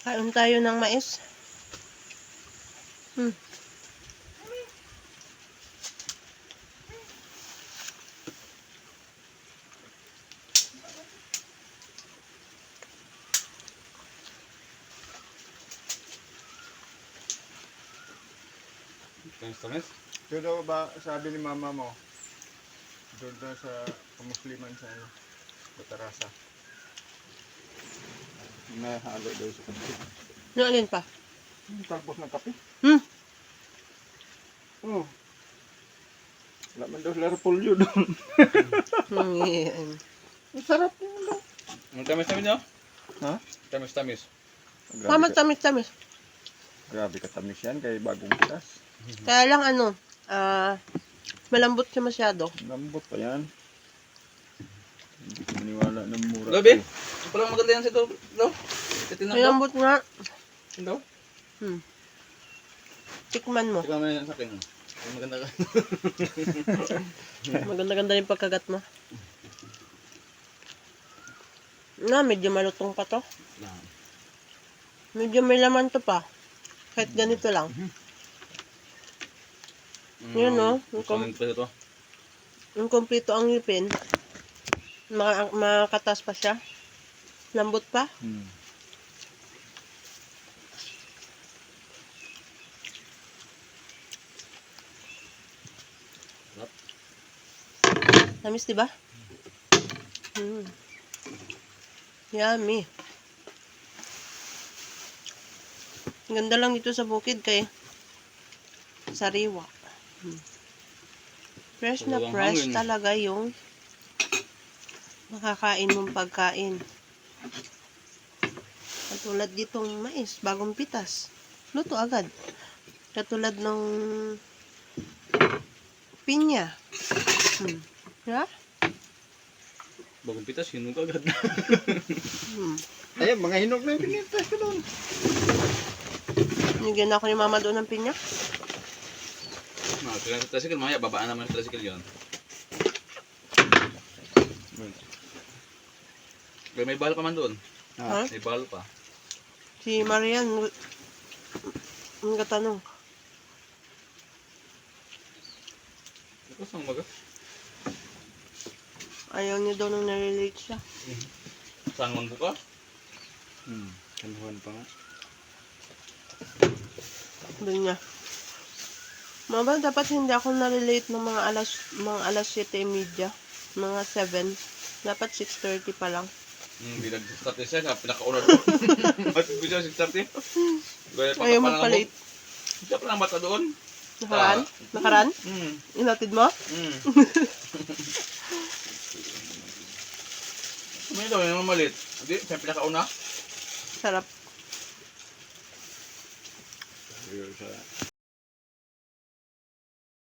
Kain tayo ng mais. Tamis-tamis? Doon daw ba, sabi ni mama mo, doon daw sa kamusliman sa Batarasa. May halo daw sa kape. Ano alin pa? Tapos ng kape? Hmm. Oh. Wala man daw sila repolyo doon. Yan. Ang sarap yun daw. Ang tamis-tamis nyo? Ha? Tamis-tamis. Tama, tamis-tamis. Grabe katamis yan kay bagong pitas. Kaya lang malambot siya masyado. Lambot pa yan. Hindi ko maniwala ng mura. Lo, Ben? Ang palang maganda yan sa ito, Lo? Titignan ko. Malambot nga. Lo? Tikman mo. Tignan mo yan sa akin. Ang maganda ka. Maganda-ganda yung pagkagat mo. Medyo malutong pa to. Medyo may laman to pa. Kahit ganito lang. Yun, no? Yung kompleto ang ngipin. Makatas pa siya. Lambot pa. Tamis, diba? Yummy. Ganda lang dito sa bukid kay sariwa. Fresh na fresh talaga yung makakain mong pagkain. Katulad ditong mais, bagong pitas. Luto agad. Katulad ng pinya. Diba? Bagong pitas, hinog agad. Ayun, mga hinog na yung pinitas ko doon. Nigyan ako ni mama doon ng pinya. Kailangan sa tricycle, mamaya babaan naman sa tricycle yun. Pero may balo pa man doon. Ha? May balo pa. Si Marian, ang katanong. Ito sa umaga. Ayaw niya daw nung nalilate siya. Saan man buka? Kanuhan pa nga. Doon niya. Mama, dapat hindi ako nalilate ng mga alas 7:30. Mga 7. Dapat 6:30 pa lang. Hindi nag-start siya, pinakauna doon. Bakit ko siya 6:30? Ayaw magpa-late. Siya pa lang bata doon. Nakaraan? Nakaraan? Inatid mo? May daw yung malit. Hindi, siya pinakauna. Sarap. Sa